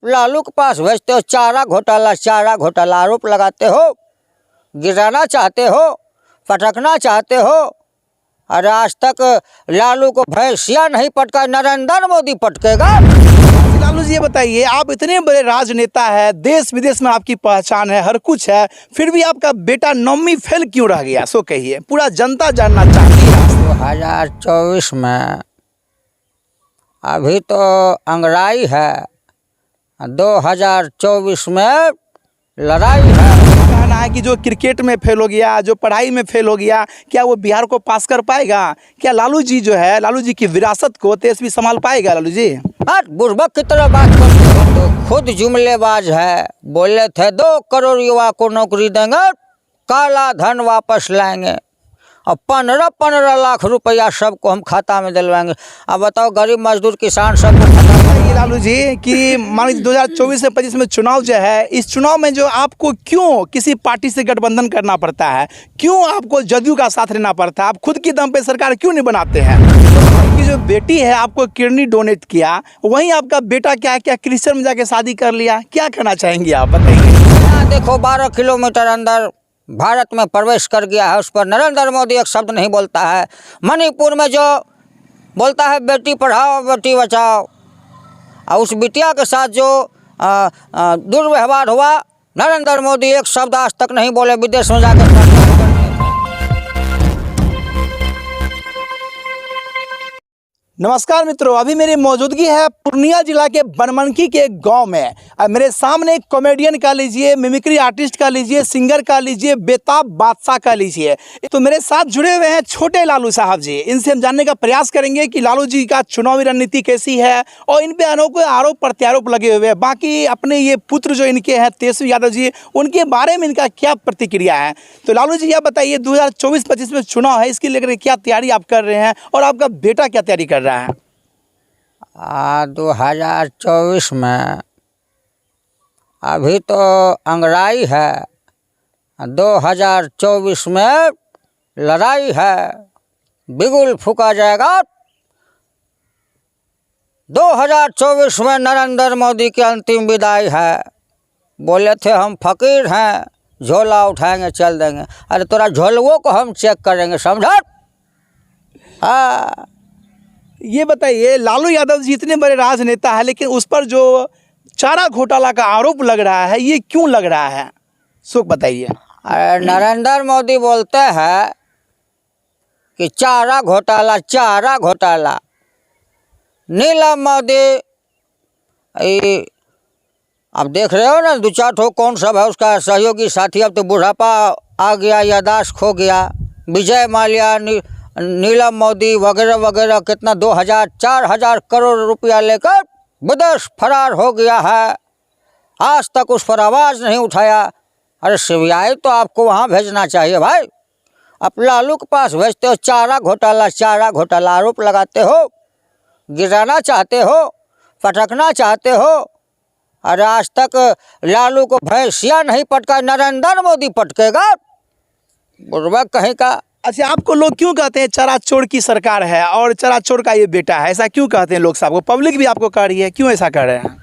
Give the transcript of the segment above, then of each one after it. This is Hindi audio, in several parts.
लालू के पास भेजते हो, चारा घोटाला आरोप लगाते हो, गिराना चाहते हो, पटकना चाहते हो। और आज तक लालू को भैंसिया नहीं पटका, नरेंद्र मोदी पटकेगा। लालू जी ये बताइए, आप इतने बड़े राजनेता है, देश विदेश में आपकी पहचान है, हर कुछ है, फिर भी आपका बेटा नौवीं फेल क्यों रह गया? सो कहिए, पूरा जनता जानना चाहती है। 2024 में अभी तो अंगड़ाई है, 2024 में लड़ाई है। कहना है कि जो क्रिकेट में फेल हो गया, जो पढ़ाई में फेल हो गया, क्या वो बिहार को पास कर पाएगा? क्या लालू जी जो है, लालू जी की विरासत को तेजस्वी संभाल पाएगा? लालू जी बुर्बक की तरह बात करते हो, तो खुद जुमलेबाज है। बोले थे 2 करोड़ युवा को नौकरी देंगे, काला धन वापस लाएंगे और 15 लाख रुपया सबको हम खाता में दिलवाएंगे। अब बताओ, गरीब मजदूर किसान सबको ये लालू जी कि मान लीजिए 2024 से 25 में चुनाव जो है, इस चुनाव में जो आपको क्यों किसी पार्टी से गठबंधन करना पड़ता है, क्यों आपको जदयू का साथ लेना पड़ता है? आप खुद की दम पे सरकार क्यों नहीं बनाते हैं? कि जो बेटी है आपको किडनी डोनेट किया, वहीं आपका बेटा क्या क्रिश्चियन में जाके शादी कर लिया, क्या कहना चाहेंगे आप? बताइए। देखो, 12 किलोमीटर अंदर भारत में प्रवेश कर गया है, उस पर नरेंद्र मोदी एक शब्द नहीं बोलता है। मणिपुर में जो बोलता है बेटी पढ़ाओ बेटी बचाओ, और उस बिटिया के साथ जो दुर्व्यवहार हुआ, नरेंद्र मोदी एक शब्द आज तक नहीं बोले। विदेश में जाकर नमस्कार मित्रों, अभी मेरी मौजूदगी है पूर्णिया जिला के बनमनखी के एक गांव में। मेरे सामने एक कॉमेडियन का लीजिए, मिमिक्री आर्टिस्ट का लीजिए, सिंगर का लीजिए, बेताब बादशाह का लीजिए, तो मेरे साथ जुड़े हुए हैं छोटे लालू साहब जी। इनसे हम जानने का प्रयास करेंगे कि लालू जी का चुनावी रणनीति कैसी है और इन पे अनोखे आरोप प्रत्यारोप लगे हुए हैं। बाकी अपने ये पुत्र जो इनके हैं तेजस्वी यादव जी, उनके बारे में इनका क्या प्रतिक्रिया है? तो लालू जी यह बताइए, 2024-25 में चुनाव है, इसके लेकर क्या तैयारी आप कर रहे हैं और आपका बेटा क्या तैयारी कर रहा है? 2024 में अभी तो अंगड़ाई है, 2024 में लड़ाई है, बिगुल फूका जाएगा। 2024 में नरेंद्र मोदी की अंतिम विदाई है। बोले थे हम फकीर हैं, झोला उठाएंगे चल देंगे। अरे तोरा झोलवों को हम चेक करेंगे, समझा? हाँ, ये बताइए, लालू यादव जी इतने बड़े राजनेता है, लेकिन उस पर जो चारा घोटाला का आरोप लग रहा है, ये क्यों लग रहा है? सुख बताइए। अरे नरेंद्र मोदी बोलते हैं कि चारा घोटाला। नीलम मोदी, अब देख रहे हो ना, 2-4 ठो कौन सब है उसका सहयोगी साथी, अब तो बुढ़ापा आ गया, यादाश्त खो गया। विजय माल्या, नीलम मोदी वगैरह वगैरह, कितना 4,000 करोड़ रुपया लेकर विदेश फरार हो गया है। आज तक उस पर आवाज़ नहीं उठाया। अरे सीबीआई तो आपको वहाँ भेजना चाहिए भाई। आप लालू के पास भेजते हो, चारा घोटाला आरोप लगाते हो, गिराना चाहते हो, पटकना चाहते हो। अरे आज तक लालू को भैंसिया नहीं पटका, नरेंद्र मोदी पटकेगा, बुर्बक कहीं का। अच्छा, आपको लोग क्यों कहते हैं चरा चोर की सरकार है और चरा चोर का ये बेटा है? ऐसा क्यों कहते हैं लोग साहब को? पब्लिक भी आपको कह रही है, क्यों ऐसा कर रहे हैं?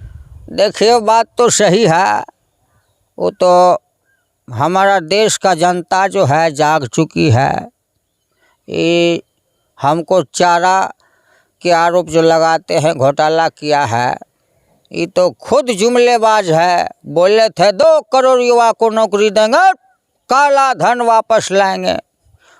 देखिए, बात तो सही है, वो तो हमारा देश का जनता जो है जाग चुकी है। ये हमको चारा के आरोप जो लगाते हैं, घोटाला किया है, ये तो खुद जुमलेबाज है। बोले थे 2 करोड़ युवा को नौकरी देंगे, काला धन वापस लाएंगे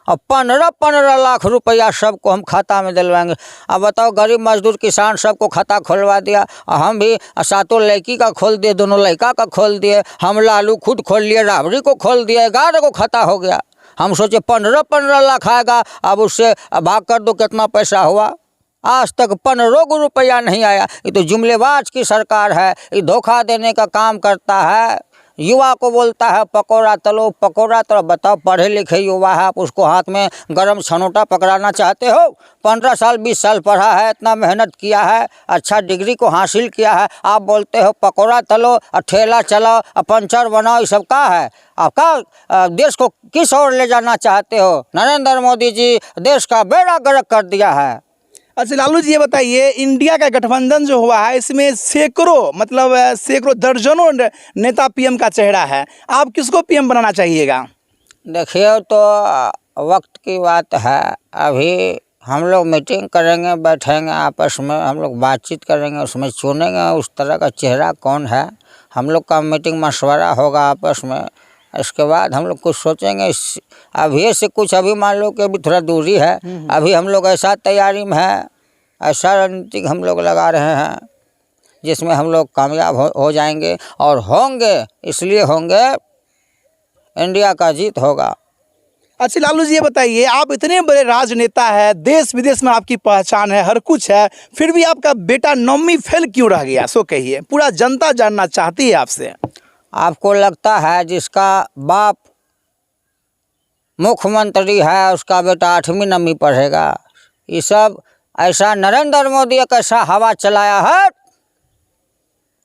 और 15 लाख रुपया सबको हम खाता में दिलवाएंगे। अब बताओ, गरीब मजदूर किसान सबको खाता खोलवा दिया, और हम भी 7 लड़की का खोल दिए, 2 लड़का का खोल दिए, हम लालू खुद खोल लिए, राबड़ी को खोल दिए, 11 को खाता हो गया। हम सोचे 15 लाख आएगा, अब उससे भाग कर दो कितना पैसा हुआ। आज तक 15 रुपया नहीं आया। ये तो जुमलेबाज की सरकार है, ये धोखा देने का काम करता है। युवा को बोलता है पकौड़ा तलो। बताओ, पढ़े लिखे युवा है, आप उसको हाथ में गरम छनोटा पकड़ाना चाहते हो? 15 साल 20 साल पढ़ा है, इतना मेहनत किया है, अच्छा डिग्री को हासिल किया है, आप बोलते हो पकौड़ा तलो और ठेला चलाओ और पंचर बनाओ। ये सब का है? आपका देश को किस ओर ले जाना चाहते हो? नरेंद्र मोदी जी देश का बेड़ा गर्क कर दिया है। अच्छा लालू जी, ये बताइए, इंडिया का गठबंधन जो हुआ है इसमें सैकड़ों, मतलब सैकड़ों दर्जनों नेता पीएम का चेहरा है। आप किसको पीएम बनाना चाहिएगा? देखिए, तो वक्त की बात है। अभी हम लोग मीटिंग करेंगे, बैठेंगे आपस में, हम लोग बातचीत करेंगे, उसमें चुनेंगे उस तरह का चेहरा कौन है। हम लोग का मीटिंग मशवरा होगा आपस में, इसके बाद हम लोग कुछ सोचेंगे। अभी से कुछ, अभी मान लो कि अभी थोड़ा दूरी है, अभी हम लोग ऐसा तैयारी में है, ऐसा रणनीति हम लोग लगा रहे हैं जिसमें हम लोग कामयाब हो जाएंगे, और होंगे, इसलिए होंगे इंडिया का जीत होगा। अच्छा लालू जी, ये बताइए, आप इतने बड़े राजनेता है, देश विदेश में आपकी पहचान है, हर कुछ है, फिर भी आपका बेटा नौवीं फेल क्यों रह गया? सो कहिए, पूरा जनता जानना चाहती है आपसे। आपको लगता है जिसका बाप मुख्यमंत्री है उसका बेटा 8वीं 9वीं पढ़ेगा? ये सब ऐसा नरेंद्र मोदी एक ऐसा हवा चलाया है,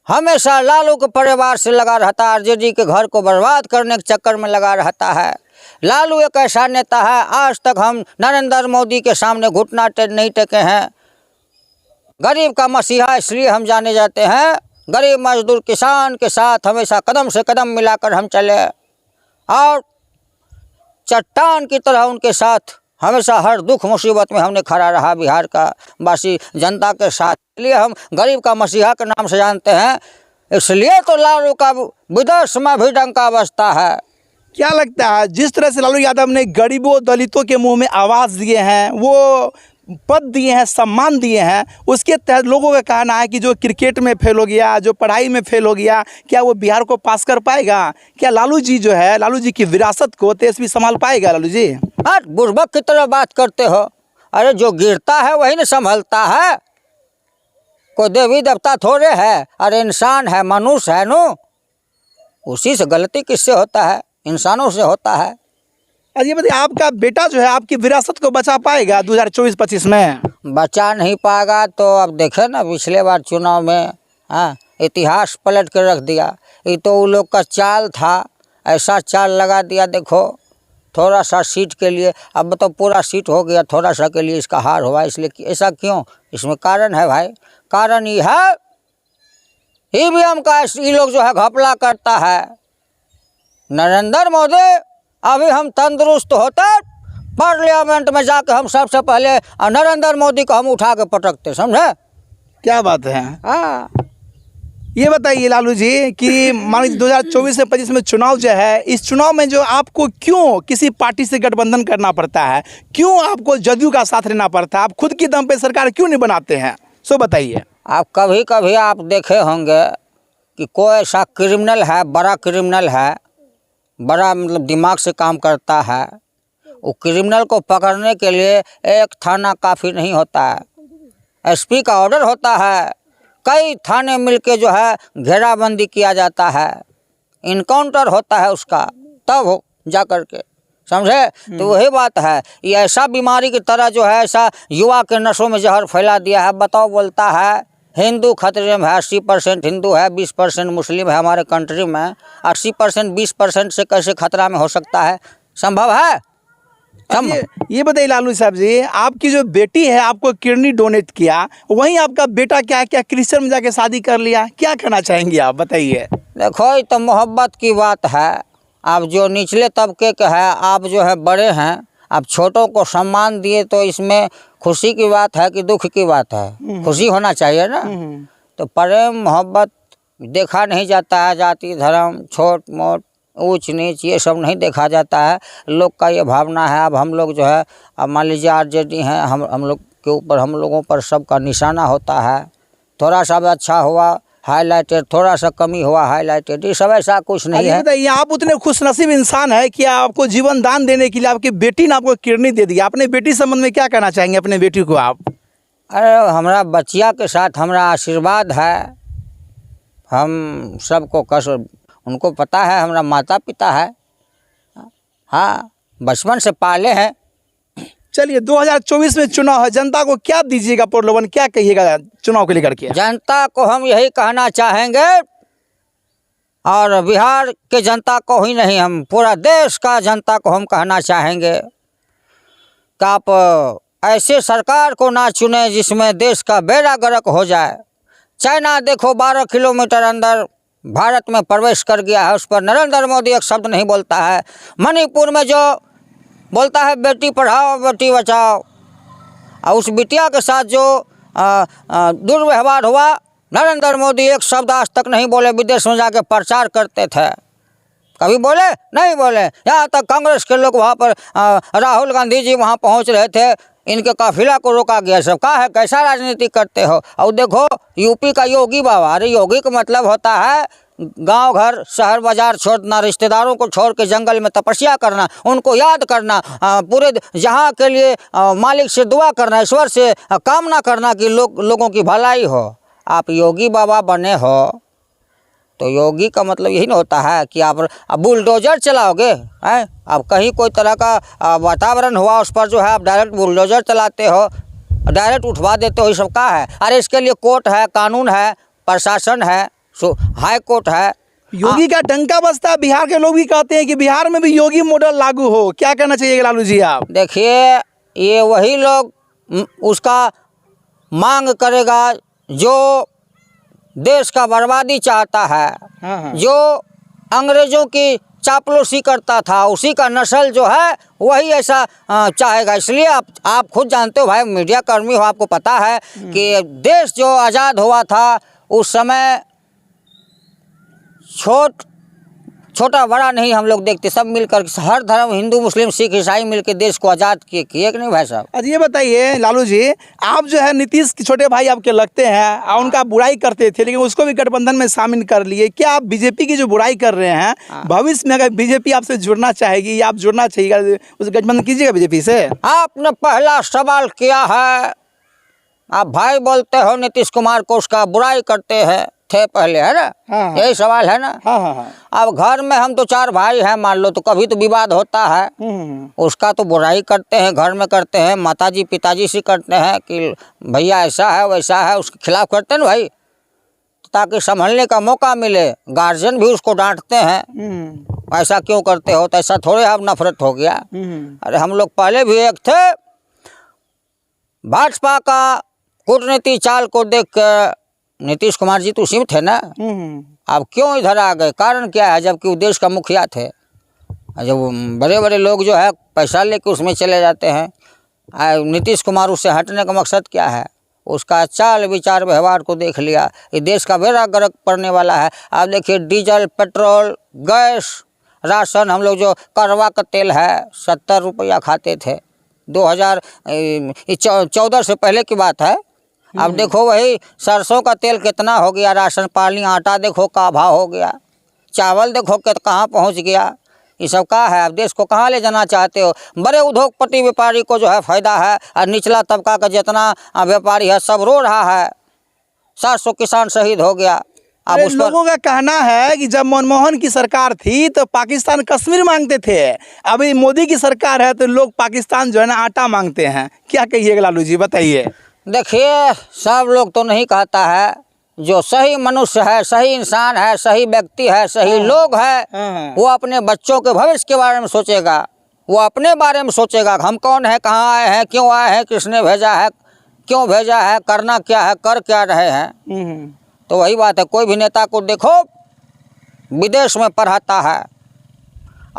हमेशा लालू के परिवार से लगा रहता है, आरजेडी के घर को बर्बाद करने के चक्कर में लगा रहता है। लालू एक ऐसा नेता है, आज तक हम नरेंद्र मोदी के सामने घुटना नहीं टेके हैं। गरीब का मसीहा इसलिए हम जाने जाते हैं, गरीब मजदूर किसान के साथ हमेशा कदम से कदम मिलाकर हम चले, और चट्टान की तरह उनके साथ हमेशा हर दुख मुसीबत में हमने खड़ा रहा, बिहार का वासी जनता के साथ। इसलिए हम गरीब का मसीहा के नाम से जानते हैं, इसलिए तो लालू का विदेश में भी डंका बजता है। क्या लगता है, जिस तरह से लालू यादव ने गरीबों दलितों के मुंह में आवाज़ दिए हैं, वो पद दिए हैं, सम्मान दिए हैं, उसके तहत लोगों का कहना है कि जो क्रिकेट में फेल हो गया, जो पढ़ाई में फेल हो गया, क्या वो बिहार को पास कर पाएगा? क्या लालू जी जो है, लालू जी की विरासत को तेजस्वी संभाल पाएगा? लालू जी बुर्बक की तरह बात करते हो। अरे जो गिरता है वही न संभलता है, कोई देवी देवता थोड़े है, अरे इंसान है, मनुष्य है नो, उसी से गलती किससे होता है? इंसानों से होता है। अरे ये बताइए, आपका बेटा जो है आपकी विरासत को बचा पाएगा 2024-25 में? बचा नहीं पाएगा तो अब देखे ना, पिछले बार चुनाव में इतिहास पलट कर रख दिया। ये तो उन लोग का चाल था, ऐसा चाल लगा दिया, देखो थोड़ा सा सीट के लिए, अब तो पूरा सीट हो गया, थोड़ा सा के लिए इसका हार हुआ। इसलिए ऐसा क्यों? इसमें कारण है भाई, कारण ये है, ईवीएम का ये लोग जो है घपला करता है। नरेंद्र मोदी, अभी हम तंदुरुस्त होते पार्लियामेंट में जाके हम सबसे पहले नरेंद्र मोदी को हम उठा के पटकते, समझे? क्या बात है। हाँ, ये बताइए लालू जी कि मान लीजिए 2024 से 25 में चुनाव जो है, इस चुनाव में जो आपको क्यों किसी पार्टी से गठबंधन करना पड़ता है, क्यों आपको जदयू का साथ लेना पड़ता है? आप खुद की दम पे सरकार क्यों नहीं बनाते हैं? सो बताइए। आप कभी कभी आप देखे होंगे कि कोई ऐसा क्रिमिनल है, बड़ा क्रिमिनल है, बड़ा मतलब दिमाग से काम करता है, वो क्रिमिनल को पकड़ने के लिए एक थाना काफ़ी नहीं होता है, एसपी का ऑर्डर होता है, कई थाने मिलके जो है घेराबंदी किया जाता है, इनकाउंटर होता है उसका, तब हो जा कर के, समझे? तो वही बात है, ये ऐसा बीमारी की तरह जो है, ऐसा युवा के नसों में जहर फैला दिया है। बताओ, बोलता है हिंदू खतरे में है, 80% हिंदू है, 20% मुस्लिम है हमारे कंट्री में। 80% 20% से कैसे खतरा में हो सकता है? संभव है? ये बताइए लालू साहब जी, आपकी जो बेटी है आपको किडनी डोनेट किया, वहीं आपका बेटा क्या क्या क्रिश्चियन में जाके शादी कर लिया, क्या कहना चाहेंगे आप? बताइए। देखो, ये तो मोहब्बत की बात है। आप जो निचले तबके के हैं, आप जो है बड़े हैं, आप छोटों को सम्मान दिए, तो इसमें खुशी की बात है कि दुख की बात है? खुशी होना चाहिए ना। तो प्रेम मोहब्बत देखा नहीं जाता है, जाति धर्म छोट मोट ऊंच नीच ये सब नहीं देखा जाता है। लोग का ये भावना है। अब हम लोग जो है, अब मान लीजिए आरजेडी हैं, हम लोग के ऊपर, हम लोगों पर सबका निशाना होता है। थोड़ा सा भी अच्छा हुआ हाईलाइटेड, थोड़ा सा कमी हुआ हाईलाइटेड, ये सब ऐसा कुछ नहीं है। बताइए, आप उतने खुशनसीब इंसान है कि आपको जीवन दान देने के लिए आपकी बेटी ने आपको किडनी दे दिया। अपने बेटी संबंध में क्या कहना चाहेंगे अपने बेटी को आप? अरे हमारा बच्चिया के साथ हमारा आशीर्वाद है, हम सबको कष्ट, उनको पता है हमारा माता पिता है, हाँ बचपन से पाले हैं। चलिए, 2024 में चुनाव है, जनता को क्या दीजिएगा प्रलोभन, क्या कहिएगा चुनाव को लेकर के? जनता को हम यही कहना चाहेंगे, और बिहार के जनता को ही नहीं, हम पूरा देश का जनता को हम कहना चाहेंगे कि आप ऐसे सरकार को ना चुने जिसमें देश का बेड़ा गर्क हो जाए। चाइना देखो 12 किलोमीटर अंदर भारत में प्रवेश कर गया है, उस पर नरेंद्र मोदी एक शब्द नहीं बोलता है। मणिपुर में जो बोलता है बेटी पढ़ाओ बेटी बचाओ, और उस बिटिया के साथ जो दुर्व्यवहार हुआ, नरेंद्र मोदी एक शब्द आज तक नहीं बोले। विदेश में जाके प्रचार करते थे, कभी बोले नहीं बोले। यहाँ तक कांग्रेस के लोग वहाँ पर राहुल गांधी जी वहाँ पहुँच रहे थे, इनके काफिला को रोका गया। सब कहा है कैसा राजनीति करते हो। और देखो यूपी का योगी बाबा, अरे योगी का मतलब होता है गांव घर शहर बाजार छोड़ना, रिश्तेदारों को छोड़ के जंगल में तपस्या करना, उनको याद करना, पूरे जहां के लिए मालिक से दुआ करना, ईश्वर से कामना करना कि लोगों की भलाई हो। आप योगी बाबा बने हो तो योगी का मतलब यही ना होता है कि आप बुलडोजर चलाओगे हैं। अब कहीं कोई तरह का वातावरण हुआ उस पर जो है आप डायरेक्ट बुलडोजर चलाते हो, डायरेक्ट उठवा देते हो, ये सब का है। अरे इसके लिए कोर्ट है, कानून है, प्रशासन है, हाई कोर्ट है। योगी का डंका बजता है। बिहार के लोग भी कहते हैं कि बिहार में भी योगी मॉडल लागू हो। क्या कहना चाहिए लालू जी आप? देखिए ये वही लोग उसका मांग करेगा जो देश का बर्बादी चाहता है। हाँ। जो अंग्रेज़ों की चापलूसी करता था, उसी का नस्ल जो है वही ऐसा चाहेगा। इसलिए आप खुद जानते हो भाई, मीडिया कर्मी हो, आपको पता है कि देश जो आज़ाद हुआ था उस समय छोटा बड़ा नहीं हम लोग देखते, सब मिलकर हर धर्म हिंदू मुस्लिम सिख ईसाई मिलकर देश को आज़ाद किए कि नहीं भाई साहब? अच्छा ये बताइए लालू जी, आप जो है नीतीश के छोटे भाई आपके लगते हैं और उनका बुराई करते थे, लेकिन उसको भी गठबंधन में शामिल कर लिए। क्या आप बीजेपी की जो बुराई कर रहे हैं, भविष्य में अगर बीजेपी आपसे जुड़ना चाहेगी या आप जुड़ना चाहिए, उस गठबंधन कीजिएगा बीजेपी से? आपने पहला सवाल किया है, आप भाई बोलते हो नीतीश कुमार को, उसका बुराई करते हैं थे पहले, है ना? हाँ। यही सवाल है ना? हाँ। अब घर में हम तो 4 भाई हैं मान लो, तो कभी तो विवाद होता है, उसका तो बुराई करते हैं, घर में करते हैं, माताजी पिताजी से करते हैं कि भैया ऐसा है वैसा है, उसके खिलाफ करते हैं ना भाई, ताकि संभलने का मौका मिले। गार्जियन भी उसको डांटते हैं, ऐसा क्यों करते हो, तो ऐसा थोड़े अब नफरत हो गया। अरे हम लोग पहले भी एक थे। भाजपा का कूटनीति चाल को देख कर नीतीश कुमार जी तो उसी में थे ना, अब क्यों इधर आ गए? कारण क्या है? जबकि वो देश का मुखिया थे। जब बड़े बड़े लोग जो है पैसा लेके उसमें चले जाते हैं, नीतीश कुमार उससे हटने का मकसद क्या है? उसका चाल विचार व्यवहार को देख लिया, ये देश का बेड़ा गर्क पड़ने वाला है। आप देखिए डीजल पेट्रोल गैस राशन, हम लोग जो करवा का तेल है 70 रुपया खाते थे, 2014 से पहले की बात है। अब देखो वही सरसों का तेल कितना हो गया, राशन पानी आटा देखो का भाव हो गया, चावल देखो कि कहाँ पहुँच गया। ये सब का है? अब देश को कहाँ ले जाना चाहते हो? बड़े उद्योगपति व्यापारी को जो है फायदा है, और निचला तबका का जितना व्यापारी है सब रो रहा है। 700 किसान शहीद हो गया। अब उस लोगों का कहना है कि जब मनमोहन की सरकार थी तो पाकिस्तान कश्मीर मांगते थे, अभी मोदी की सरकार है तो लोग पाकिस्तान जो है ना आटा मांगते हैं। क्या कहिएगा लालू जी, बताइए? देखिए सब लोग तो नहीं कहता है, जो सही मनुष्य है, सही इंसान है, सही व्यक्ति है, सही लोग है, वो अपने बच्चों के भविष्य के बारे में सोचेगा, वो अपने बारे में सोचेगा। हम कौन है, कहाँ आए हैं, क्यों आए हैं, किसने भेजा है, क्यों भेजा है, करना क्या है, कर क्या रहे हैं। तो वही बात है, कोई भी नेता को देखो विदेश में पढ़ाता है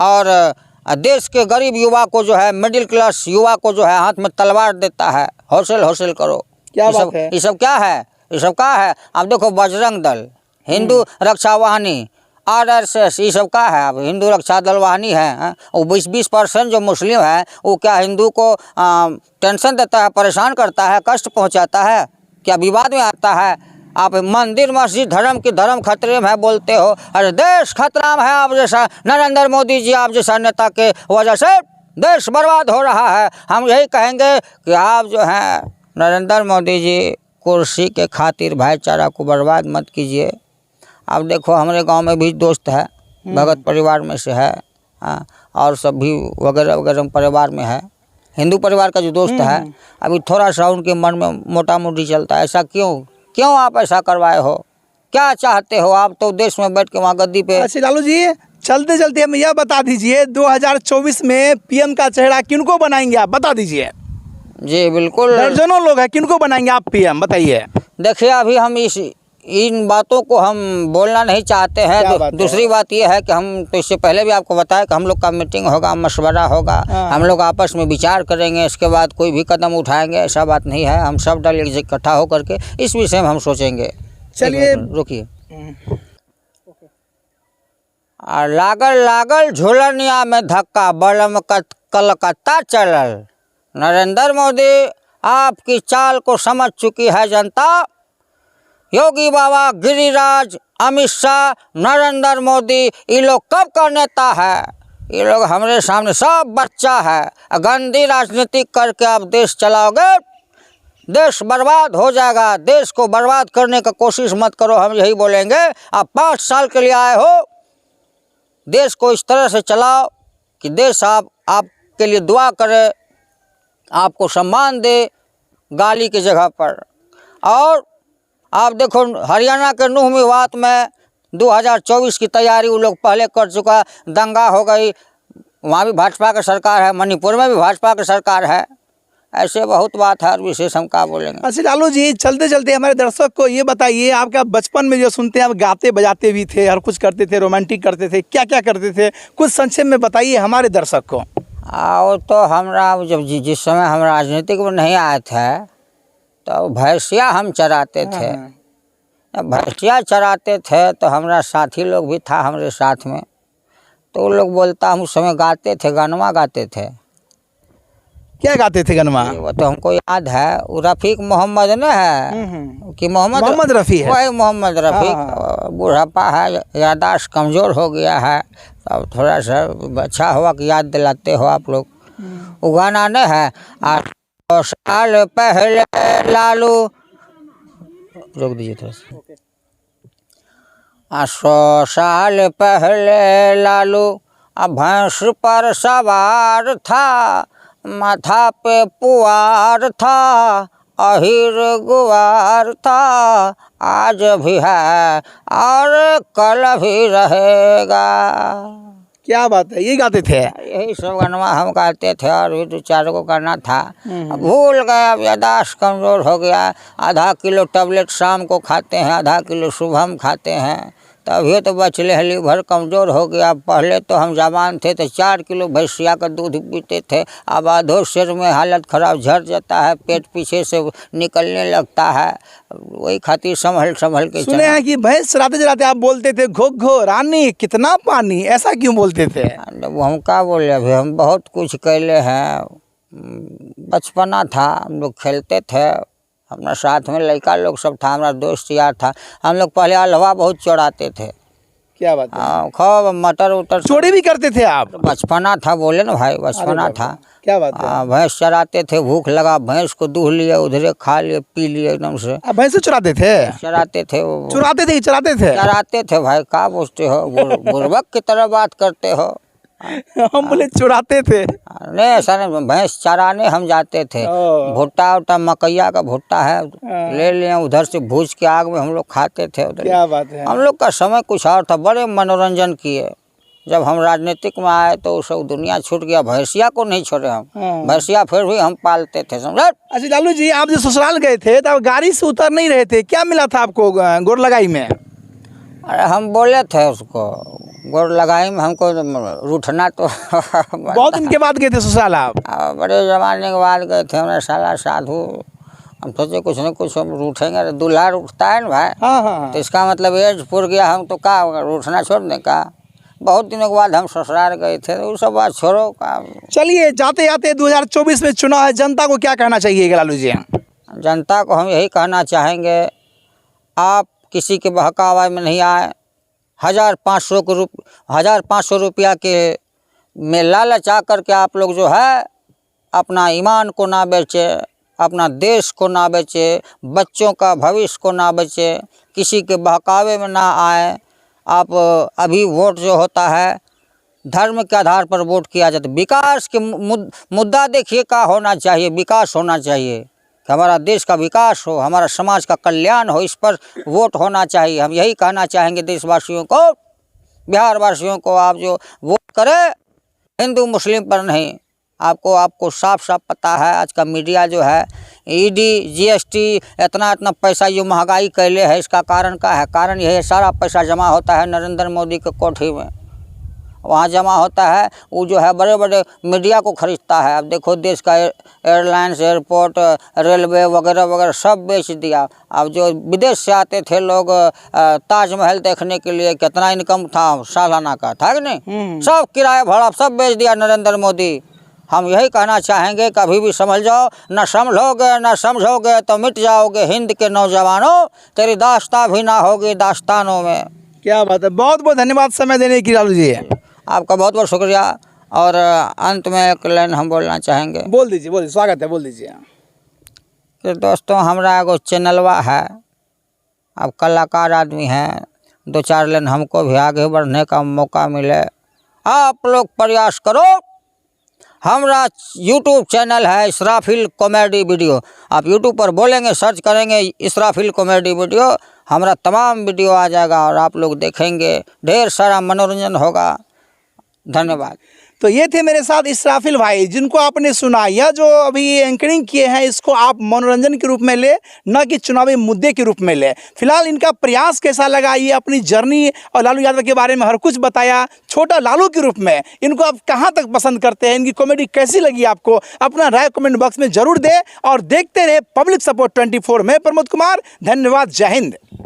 और देश के गरीब युवा को जो है, मिडिल क्लास युवा को जो है हाथ में तलवार देता है, हौसल करो। क्या बात है? ये सब क्या है? ये सब क्या है? अब देखो बजरंग दल, हिंदू रक्षा वाहिनी, RSS, ये सब क्या है? अब हिंदू रक्षा दल वाहिनी है, वो 20% जो मुस्लिम है वो क्या हिंदू को टेंशन देता है, परेशान करता है, कष्ट पहुंचाता है, क्या विवाद में आता है? आप मंदिर मस्जिद धर्म खतरे में है बोलते हो। अरे देश खतरा में है, आप जैसा नरेंद्र मोदी जी, आप जैसा नेता के वजह से देश बर्बाद हो रहा है। हम यही कहेंगे कि आप जो हैं नरेंद्र मोदी जी, कुर्सी के खातिर भाईचारा को बर्बाद मत कीजिए। अब देखो हमारे गांव में भी दोस्त है, भगत परिवार में से है, और सब भी वगैरह परिवार में है, हिंदू परिवार का जो दोस्त है, अभी थोड़ा सा उनके मन में मोटा मोटी चलता है। ऐसा क्यों आप ऐसा करवाए हो? क्या चाहते हो आप? तो देश में बैठ के वहाँ गद्दी पे। अच्छा लालू जी, चलते चलते हमें यह बता दीजिए 2024 में PM का चेहरा किनको बनाएंगे आप, बता दीजिए। जी बिल्कुल। दर्जनों लोग हैं, किनको बनाएंगे आप पीएम, बताइए। देखिए अभी हम इन बातों को हम बोलना नहीं चाहते हैं। क्या बात है? दूसरी बात यह है कि हम तो इससे पहले भी आपको बताया कि हम लोग का मीटिंग होगा, मशवरा होगा, हाँ। हम लोग आपस में विचार करेंगे, इसके बाद कोई भी कदम उठाएंगे, ऐसा बात नहीं है। हम सब दल इकट्ठा होकर के इस विषय में हम सोचेंगे। चलिए। रुकिए। लागल लागल झुलनिया में धक्का, बलम कलकत्ता चलल। नरेंद्र मोदी आपकी चाल को समझ चुकी है जनता। योगी बाबा, गिरिराज, अमित शाह, नरेंद्र मोदी, ये लोग कब का नेता है? ये लोग हमारे सामने सब बच्चा है। गंदी राजनीति करके आप देश चलाओगे, देश बर्बाद हो जाएगा। देश को बर्बाद करने का कोशिश मत करो, हम यही बोलेंगे। आप 5 साल के लिए आए हो, देश को इस तरह से चलाओ कि देश आपके लिए दुआ करे, आपको सम्मान दे गाली की जगह पर। और आप देखो हरियाणा के नूह मेवात में 2024 की तैयारी वो लोग पहले कर चुका। दंगा हो गई, वहाँ भी भाजपा की सरकार है, मणिपुर में भी भाजपा की सरकार है। ऐसे बहुत बात है और विशेष हम क्या बोलेंगे। अच्छा लालू जी, चलते चलते हमारे दर्शक को ये बताइए, आपका बचपन में जो सुनते हैं आप गाते बजाते भी थे, हर कुछ करते थे, रोमांटिक करते थे, क्या क्या करते थे, कुछ संक्षेप में बताइए हमारे दर्शक को। और तो हमरा जब जिस समय हम राजनीतिक में नहीं आए थे तो भैंसिया हम चराते थे। भैंसिया चराते थे तो हमारा साथी लोग भी था हमारे साथ में, तो वो लोग बोलता हम उस समय गाते थे, गानवा गाते थे। क्या गाते थे गनमा? वो तो हमको याद है, वो रफ़ीक मोहम्मद न है कि मोहम्मद रफ़ी है, वही मोहम्मद रफ़ीक। बुढ़ापा है, याददाश्त कमज़ोर हो गया है, अब थोड़ा सा अच्छा हुआ कि याद दिलाते हो आप लोग। वो गाना न है, 8 साल पहले लालू, रोक दीजिए थोड़ा सा। 8 साल पहले लालू भैंस पर सवार था, माथा पे पुआर था, अहिर गुआर था, आज भी है और कल भी रहेगा। क्या बात है, ये गाते थे? यही सब गाना हम गाते थे और भी 2-4 को गाना था, भूल गए। अब याददाश्त कमज़ोर हो गया। आधा किलो टैबलेट शाम को खाते हैं, आधा किलो सुबह हम खाते हैं, तभी तो बचले हली भर कमज़ोर हो गया। पहले तो हम जवान थे तो 4 किलो भैंसिया का दूध पीते थे, अब आधो शेर में हालत ख़राब, झड़ जाता है, पेट पीछे से निकलने लगता है। वही खातिर संभल के सुने हैं कि भैंस चराते चराते आप बोलते थे घो घो रानी कितना पानी, ऐसा क्यों बोलते थे? वो हम क्या बोले, अभी हम बहुत कुछ कैले हैं। बचपना था, हम लोग खेलते थे, अपना साथ में लड़का लोग सब था, हमारा दोस्त यार था। हम लोग पहले अलवा बहुत चढ़ाते थे। क्या बात है? खूब मटर उटर चोरी भी करते थे आप? बचपना था, बोले ना भाई, बचपना था। क्या बात है? भैंस चराते थे, भूख लगा भैंस को दूह लिए, उधरे खा लिए, पी लिए एकदम से। आप भैंस चुराते थे? चराते थे, चुराते थे, चराते थे? चराते थे भाई, क्या पूछते हो, बुर्बक की तरह बात करते हो। हम बोले चुराते थे। नहीं ऐसा नहीं, भैंस चराने हम जाते थे। भुट्टा उट्टा मकैया का भुट्टा है, ले लिए, उधर से भूज के आग में हम लोग खाते थे उधर। क्या बात है? हम लोग का समय कुछ और था, बड़े मनोरंजन किए। जब हम राजनीतिक में आए तो सब दुनिया छूट गया, भैंसिया को नहीं छोड़े हम। भैंसिया फिर भी हम पालते थे, समझे? अच्छा लालू जी, आप जो ससुराल गए थे तब गाड़ी से उतर नहीं रहे थे, क्या मिला था आपको गोर लगाई में? अरे हम बोले थे उसको, गोर लगाई में हमको रूठना तो बहुत दिन के बाद गए थे ससुराल आप? बड़े ज़माने के बाद गए थे। हमारे साला साधु, हम सोचे कुछ न कुछ हम रूठेंगे, दूल्हा रूठता है ना भाई। हाँ। तो इसका मतलब एज पुर गया, हम तो क्या रूठना छोड़ दें का। बहुत दिनों के बाद हम ससुराल गए थे, तो वो सब बात छोड़ो का। चलिए, जाते जाते 2024 में चुनाव है, जनता को क्या कहना चाहिए लालू जी? जनता को हम यही कहना चाहेंगे, आप किसी के बहकावा में नहीं आए। 1500 रुपया के में लालच आ करके आप लोग जो है अपना ईमान को ना बेचे, अपना देश को ना बेचे, बच्चों का भविष्य को ना बेचे, किसी के बहकावे में ना आए। आप अभी वोट जो होता है धर्म के आधार पर वोट किया जाता है। विकास के मुद्दा देखिए क्या होना चाहिए, विकास होना चाहिए कि हमारा देश का विकास हो, हमारा समाज का कल्याण हो, इस पर वोट होना चाहिए। हम यही कहना चाहेंगे देशवासियों को, बिहार वासियों को, आप जो वोट करें हिंदू मुस्लिम पर नहीं, आपको साफ साफ पता है आज का मीडिया जो है ईडी जीएसटी इतना पैसा जो महंगाई कैले है, इसका कारण क्या है? कारण यही है, सारा पैसा जमा होता है नरेंद्र मोदी के कोठी में, वहाँ जमा होता है। वो जो है बड़े बड़े मीडिया को खरीदता है। अब देखो देश का एयरलाइंस, एयरपोर्ट, रेलवे वगैरह वगैरह सब बेच दिया। अब जो विदेश से आते थे लोग ताजमहल देखने के लिए, कितना इनकम था सालाना का, था कि नहीं? सब किराया भाड़ा सब बेच दिया नरेंद्र मोदी। हम यही कहना चाहेंगे, कभी भी समझ जाओ, न समझोगे न समझोगे तो मिट जाओगे हिंद के नौजवानों, तेरी दास्तां भी ना होगी दास्तानों में। क्या बात है, बहुत बहुत धन्यवाद समय देने की लालू जी। आपका बहुत बहुत शुक्रिया। और अंत में एक लाइन हम बोलना चाहेंगे। बोल दीजिए, स्वागत है, बोल दीजिए। कि दोस्तों, हमरा एगो चैनलवा है, आप कलाकार आदमी हैं, 2-4 लाइन हमको भी आगे बढ़ने का मौका मिले, आप लोग प्रयास करो। हमरा यूट्यूब चैनल है इसराफिल कॉमेडी वीडियो, आप यूट्यूब पर बोलेंगे, सर्च करेंगे इसराफिल कॉमेडी वीडियो, हमारा तमाम वीडियो आ जाएगा और आप लोग देखेंगे, ढेर सारा मनोरंजन होगा। धन्यवाद। तो ये थे मेरे साथ इसराफिल भाई, जिनको आपने सुना। यह जो अभी एंकरिंग किए हैं, इसको आप मनोरंजन के रूप में ले, न कि चुनावी मुद्दे के रूप में ले। फिलहाल इनका प्रयास कैसा लगा, ये अपनी जर्नी और लालू यादव के बारे में हर कुछ बताया छोटा लालू के रूप में। इनको आप कहाँ तक पसंद करते हैं, इनकी कॉमेडी कैसी लगी आपको, अपना राय कमेंट बॉक्स में जरूर दें और देखते रहे पब्लिक सपोर्ट 24। मैं प्रमोद कुमार, धन्यवाद, जय हिंद।